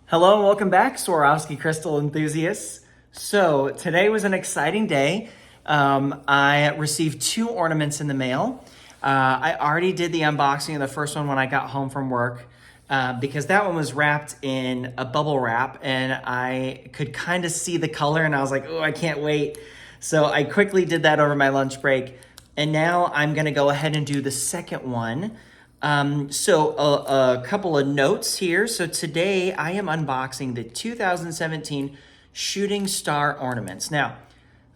Hello and welcome back, Swarovski crystal enthusiasts. So today was an exciting day. I received 2 ornaments in the mail. I already did the unboxing of the first one when I got home from work because that one was wrapped in a bubble wrap and I could kind of see the color and I was like, oh, I can't wait. So I quickly did that over my lunch break. And now I'm gonna go ahead and do the second one. A couple of notes here. So today I am unboxing the 2017 Shooting Star ornaments. Now,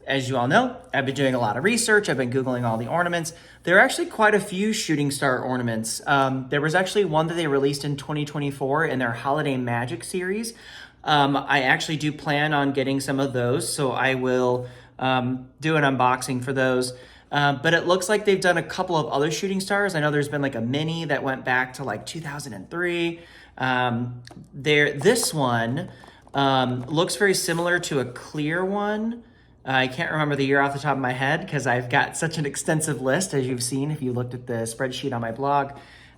as you all know, I've been doing a lot of research. I've been Googling all the ornaments. There are actually quite a few Shooting Star ornaments. There was actually one that they released in 2024 in their Holiday Magic series. I actually do plan on getting some of those, so I will do an unboxing for those. But it looks like they've done a couple of other shooting stars. I know there's been like a mini that went back to like 2003. This one looks very similar to a clear one. I can't remember the year off the top of my head because I've got such an extensive list, as you've seen if you looked at the spreadsheet on my blog.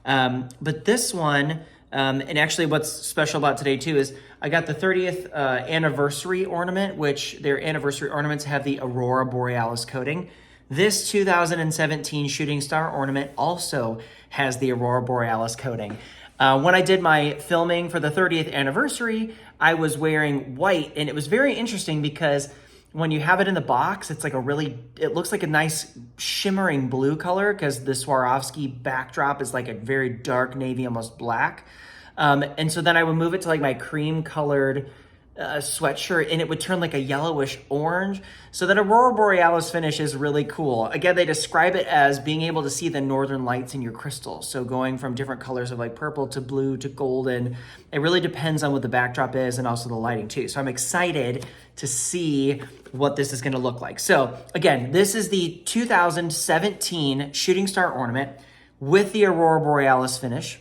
But this one, and actually what's special about today too is I got the 30th anniversary ornament, which their anniversary ornaments have the aurora borealis coating. This 2017 Shooting Star ornament also has the aurora borealis coating. When I did my filming for the 30th anniversary, I was wearing white, and it was very interesting because when you have it in the box, it's like it looks like a nice shimmering blue color because the Swarovski backdrop is like a very dark navy, almost black. And so then I would move it to like my cream colored sweatshirt and it would turn like a yellowish orange. So that aurora borealis finish is really cool. Again, they describe it as being able to see the northern lights in your crystals. So going from different colors of like purple to blue to golden. It really depends on what the backdrop is and also the lighting too. So I'm excited to see what this is going to look like. So again, this is the 2017 Shooting Star ornament with the aurora borealis finish.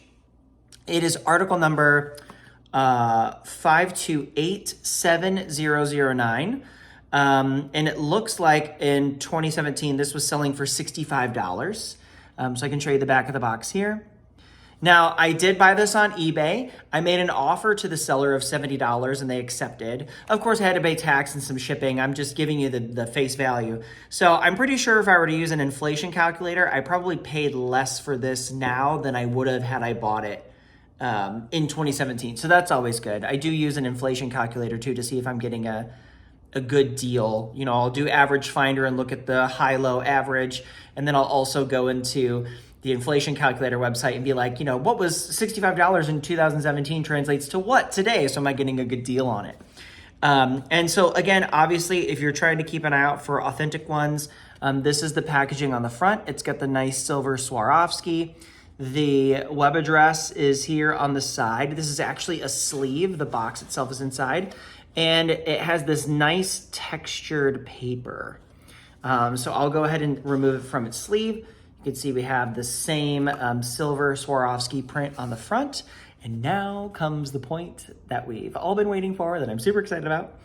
It is article number 5287009. And it looks like in 2017, this was selling for $65. So I can show you the back of the box here. Now, I did buy this on eBay. I made an offer to the seller of $70 and they accepted. Of course, I had to pay tax and some shipping. I'm just giving you the face value. So I'm pretty sure if I were to use an inflation calculator, I probably paid less for this now than I would have had I bought it in 2017. So that's always good. I do use an inflation calculator too to see if I'm getting a good deal. You know, I'll do average finder and look at the high, low, average. And then I'll also go into the inflation calculator website and be like, you know, what was $65 in 2017 translates to what today? So am I getting a good deal on it? And so again, obviously, if you're trying to keep an eye out for authentic ones, this is the packaging on the front. It's got the nice silver Swarovski. The web address is here on the side. This is actually a sleeve. The box itself is inside. And it has this nice textured paper. So I'll go ahead and remove it from its sleeve. You can see we have the same silver Swarovski print on the front. And now comes the point that we've all been waiting for, that I'm super excited about.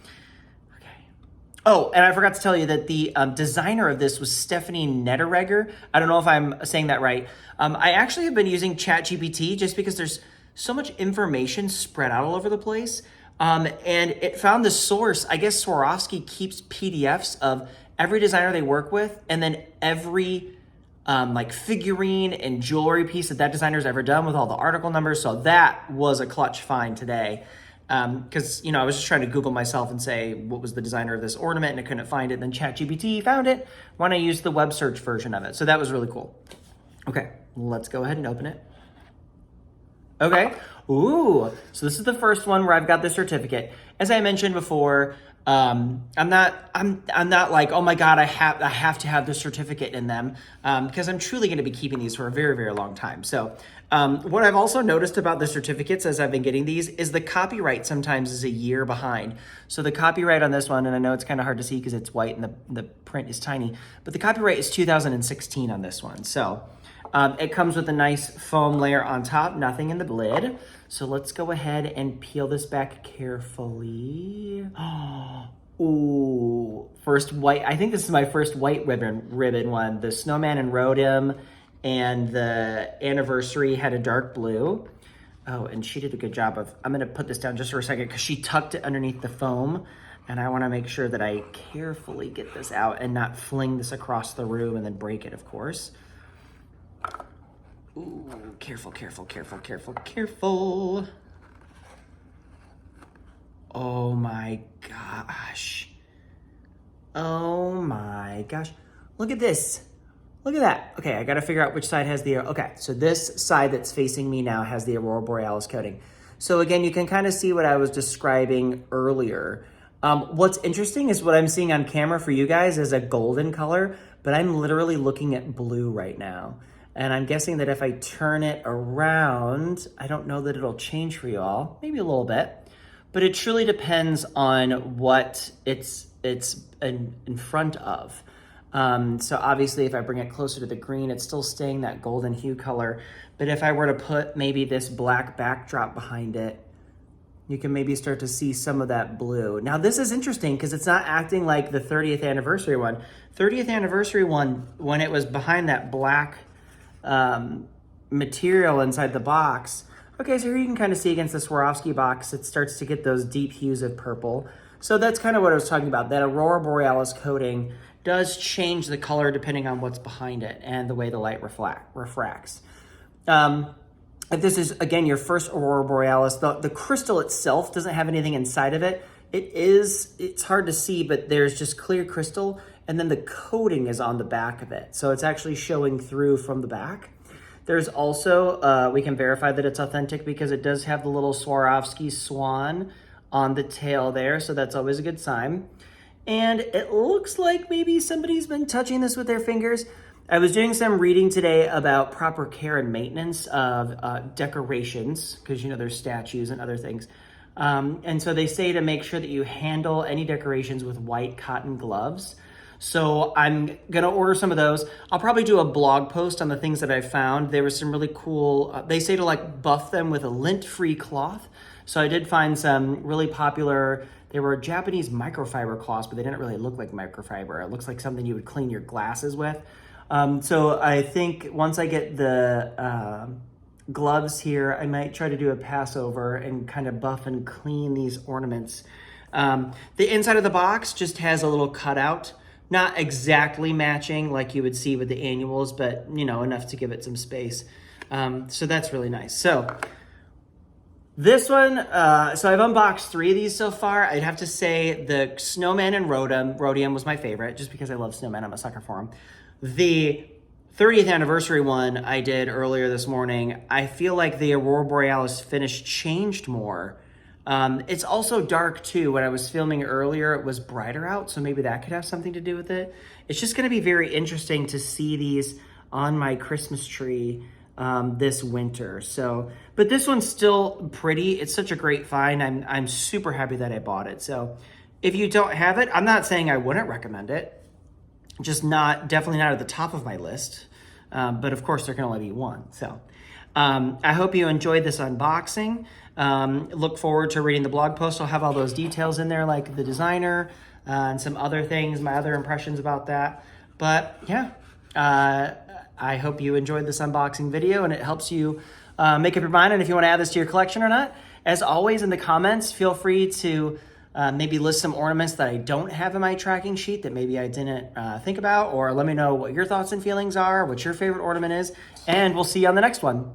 Oh, and I forgot to tell you that the designer of this was Stephanie Netteregger. I don't know if I'm saying that right. I actually have been using ChatGPT just because there's so much information spread out all over the place. And it found the source. I guess Swarovski keeps PDFs of every designer they work with and then every like figurine and jewelry piece that designer's ever done with all the article numbers. So that was a clutch find today. Because, you know, I was just trying to Google myself and say, what was the designer of this ornament? And I couldn't find it. Then ChatGPT found it when I used the web search version of it. So that was really cool. Okay, let's go ahead and open it. Okay. Ooh, so this is the first one where I've got the certificate. As I mentioned before, I'm not like, oh my God, I have to have the certificate in them, because I'm truly going to be keeping these for a very, very long time. So what I've also noticed about the certificates as I've been getting these is the copyright sometimes is a year behind. So the copyright on this one, and I know it's kind of hard to see because it's white and the print is tiny, but the copyright is 2016 on this one. So it comes with a nice foam layer on top, nothing in the lid. So let's go ahead and peel this back carefully. Ooh, first white. I think this is my first white ribbon one. The snowman and rode him and the anniversary had a dark blue. Oh, and she did a good job of, I'm gonna put this down just for a second because she tucked it underneath the foam, and I wanna make sure that I carefully get this out and not fling this across the room and then break it, of course. Ooh, careful, careful, careful, careful, careful. Oh my gosh. Oh my gosh. Look at this. Look at that. Okay, I gotta figure out which side has the, okay, so this side that's facing me now has the aurora borealis coating. So again, you can kind of see what I was describing earlier. What's interesting is what I'm seeing on camera for you guys is a golden color, but I'm literally looking at blue right now. And I'm guessing that if I turn it around, I don't know that it'll change for you all, maybe a little bit, but it truly depends on what it's in front of. So obviously if I bring it closer to the green, it's still staying that golden hue color. But if I were to put maybe this black backdrop behind it, you can maybe start to see some of that blue. Now this is interesting because it's not acting like the 30th anniversary one. 30th anniversary one, when it was behind that black material inside the box. Okay, so here you can kind of see against the Swarovski box, it starts to get those deep hues of purple. So that's kind of what I was talking about. That aurora borealis coating does change the color depending on what's behind it and the way the light refracts. If this is, again, your first aurora borealis, the crystal itself doesn't have anything inside of it. It's hard to see, but there's just clear crystal, and then the coating is on the back of it. So it's actually showing through from the back. There's also, we can verify that it's authentic because it does have the little Swarovski swan on the tail there, so that's always a good sign. And it looks like maybe somebody's been touching this with their fingers. I was doing some reading today about proper care and maintenance of decorations, because you know there's statues and other things. And so they say to make sure that you handle any decorations with white cotton gloves. So I'm gonna order some of those. I'll probably do a blog post on the things that I found. There was some really cool, they say to like buff them with a lint-free cloth. So I did find some really popular, they were Japanese microfiber cloths, but they didn't really look like microfiber. It looks like something you would clean your glasses with. So I think once I get the gloves here, I might try to do a Passover and kind of buff and clean these ornaments. The inside of the box just has a little cutout, not exactly matching like you would see with the annuals, but you know, enough to give it some space. So that's really nice. So this one, so I've unboxed 3 of these so far. I'd have to say the snowman and rhodium was my favorite, just because I love snowmen. I'm a sucker for them. The 30th anniversary one I did earlier this morning, I feel like the aurora borealis finish changed more. It's also dark too. When I was filming earlier, it was brighter out, so maybe that could have something to do with it. It's just gonna be very interesting to see these on my Christmas tree this winter. So, but this one's still pretty. It's such a great find. I'm super happy that I bought it. So if you don't have it, I'm not saying I wouldn't recommend it, just definitely not at the top of my list. But of course there can only be one. So I hope you enjoyed this unboxing. Look forward to reading the blog post. I'll have all those details in there, like the designer and some other things, my other impressions about that. But yeah, I hope you enjoyed this unboxing video and it helps you make up your mind on if you want to add this to your collection or not. As always, in the comments, feel free to maybe list some ornaments that I don't have in my tracking sheet that maybe I didn't think about, or let me know what your thoughts and feelings are, what your favorite ornament is, and we'll see you on the next one.